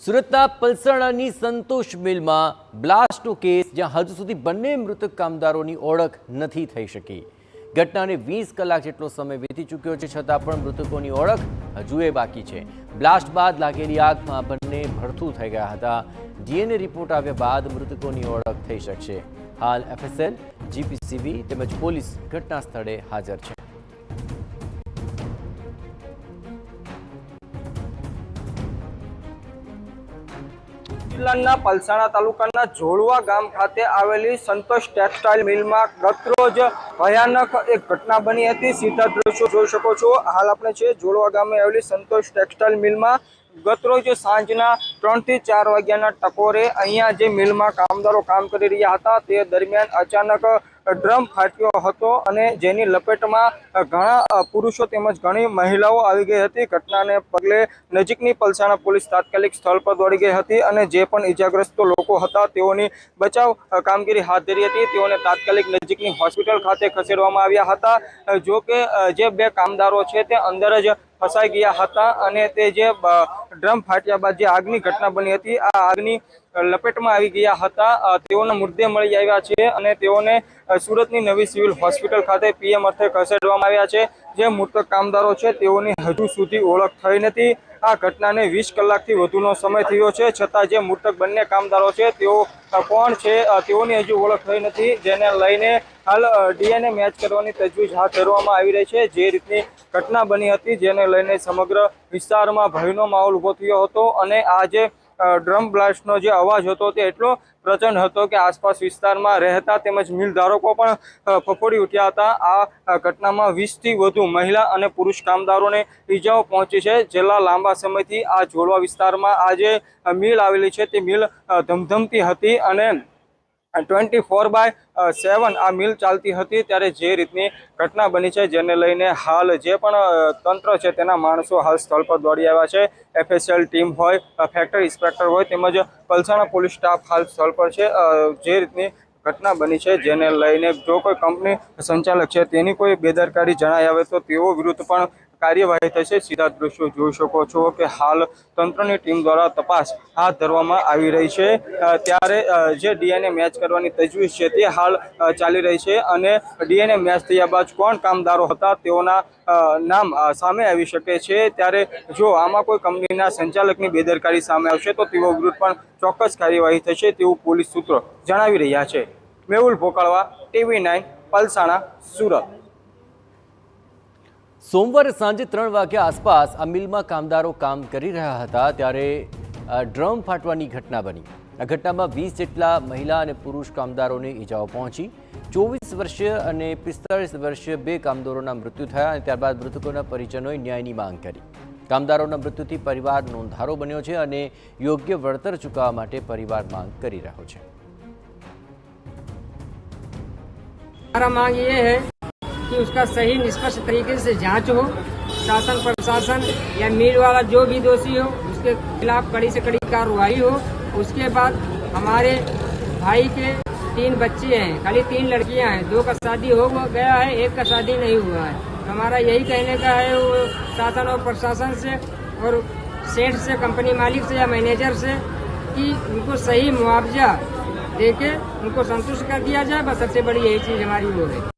સુરતના પલસાણાની સંતોષ મિલમાં બ્લાસ્ટનો કેસ, જ્યાં હજુ સુધી બંને મૃતક કામદારોની ઓળખ નથી થઈ શકી। ઘટનાને 20 કલાક જેટલો સમય વીતી ચૂક્યો છે, છતાં પણ મૃતકોની ઓળખ હજુએ બાકી છે। બ્લાસ્ટ બાદ લાગેલી આગમાં બંને ભડથું થઈ ગયા હતા। ડીએનએ રિપોર્ટ આવ્યા બાદ મૃતકોની ઓળખ થઈ શકશે। હાલ એફએસએલ, જીપીસીબી તેમજ પોલીસ ઘટના સ્થળે હાજર છે। જિલ્લાના પલસાણા તાલુકાના જોડવા ગામ ખાતે આવેલી સંતોષ ટેક્સટાઇલ મિલમાં ગતરોજ ભયાનક એક ઘટના બની હતી। સીધા દ્રશ્યો જોઈ શકો છો। હાલ આપણે છે જોડવા ગામે આવેલી સંતોષ ટેક્સટાઇલ મિલમાં ગતરોજ સાંજના 3 થી 4 વાગ્યાના ટકોરે અહીંયા જે મિલમાં કામદારો કામ કરી રહ્યા હતા તે દરમિયાન અચાનક ડ્રમ ફાટ્યો હતો અને જેની લપેટમાં ઘણા પુરુષો તેમજ ઘણી મહિલાઓ આવી ગઈ હતી। ઘટનાને પગલે નજીકની પલસાણા પોલીસ તાત્કાલિક સ્થળ પર દોડી ગઈ હતી અને જે પણ ઈજાગ્રસ્ત લોકો હતા તેઓની બચાવ કામગીરી હાથ ધરી હતી। તેઓને તાત્કાલિક નજીકની હોસ્પિટલ ખાતે ખસેડવામાં આવ્યા હતા। જો કે જે બે કામદારો છે તે અંદર જ ફસાઈ ગયા હતા અને તે જે ડ્રમ ફાટ્યા બાદ જે આગની ઘટના બની હતી આ આગની લપેટમાં આવી ગયા હતા। તેઓના મૃતદેહ મળી આવ્યા છે અને તેઓને સુરતની નવી સિવિલ હોસ્પિટલ ખાતે પીએમ અર્થે ખસેડવામાં આવ્યા છે। જે મૃતક કામદારો છે તેઓની હજુ સુધી ઓળખ થઈ નથી। આ ઘટનાને 20 કલાકથી વધુનો સમય થયો છે, છતાં જે મૃતક બંને કામદારો છે તેઓ કોણ છે તેઓની હજુ ઓળખ થઈ નથી, જેને લઈને હાલ ડીએનએ મેચ કરવાની તજવીજ હાથ ધરવામાં આવી રહી છે। જે રીતની ઘટના બની હતી જેને લઈને સમગ્ર વિસ્તારમાં ભયનો માહોલ ઉભો થયો હતો અને આ જે ડ્રમ બ્લાસ્ટનો જે અવાજ હતો તે એટલો પ્રચંડ હતો કે આસપાસ વિસ્તારમાં રહેતા તેમજ મિલ ધારકો પણ ફફોડી ઉઠ્યા હતા। આ ઘટનામાં 20 થી વધુ મહિલા અને પુરુષ કામદારોને ઈજાઓ પહોંચી છે। છેલ્લા લાંબા સમયથી આ જોડવા વિસ્તારમાં આ જે મિલ આવેલી છે તે મિલ ધમધમતી હતી અને 24/7 આ મિલ ચાલતી હતી। ત્યારે જે રીતની ઘટના બની છે જેને લઈને હાલ જે પણ તંત્ર છે તેના માણસો હાલ સ્થળ પર દોડી આવ્યા છે। એફએસએલ ટીમ હોય, ફેક્ટરી ઇન્સ્પેક્ટર હોય તેમજ પલસાણા પોલીસ સ્ટાફ હાલ સ્થળ પર છે। જે રીતની ઘટના બની છે જેને લઈને જો કોઈ કંપની સંચાલક છે તેની કોઈ બેદરકારી જણાઈ આવે તો તેઓ વિરુદ્ધ પણ કાર્યવાહી થશે। સીધા દ્રશ્યો જોઈ શકો છો કે હાલ તંત્રની ટીમ દ્વારા તપાસ હાથ ધરવામાં આવી રહી છે। ત્યારે જે ડીએનએ મેચ કરવાની તજવીજ છે તે હાલ ચાલી રહી છે અને ડીએનએ મેચ થયા બાદ કોણ કામદારો હતા તેઓના નામ સામે આવી શકે છે। ત્યારે જો આમાં કોઈ કંપનીના સંચાલકની બેદરકારી સામે આવશે તો તેઓ વિરુદ્ધ પણ ચોક્કસ કાર્યવાહી થશે તેવું પોલીસ સૂત્રો જણાવી રહ્યા છે। મેહુલ ભોકાળવા, TV9, પલસાણા, સુરત। સોમવારે સાંજે 3 વાગ્યા આસપાસ આ મિલમાં કામદારો કામ કરી રહ્યા હતા ત્યારે ડ્રમ ફાટવાની ઘટના બની। આ ઘટનામાં 20 જેટલા મહિલા અને પુરુષ કામદારોને ઈજાઓ પહોંચી। 24 વર્ષીય અને 45 વર્ષીય બે કામદારોના મૃત્યુ થયા અને ત્યારબાદ મૃતકોના પરિજનોએ ન્યાયની માંગ કરી। કામદારોના મૃત્યુથી પરિવાર નોંધારો બન્યો છે અને યોગ્ય વળતર ચૂકવવા માટે પરિવાર માંગ કરી રહ્યો છે। हमारा मांग ये है कि उसका सही निष्पक्ष तरीके से जांच हो। शासन प्रशासन या मिल वाला जो भी दोषी हो उसके खिलाफ कड़ी से कड़ी कार्रवाई हो। उसके बाद हमारे भाई के 3 बच्चे हैं, खाली 3 लड़कियां हैं, 2 का शादी हो गया है, 1 का शादी नहीं हुआ है। हमारा यही कहने का है वो शासन और प्रशासन से और सेठ से, कंपनी मालिक से या मैनेजर से कि उनको सही मुआवजा देके उनको संतुष्ट कर दिया जाए। बस सबसे बड़ी यही चीज़ हमारी वो है।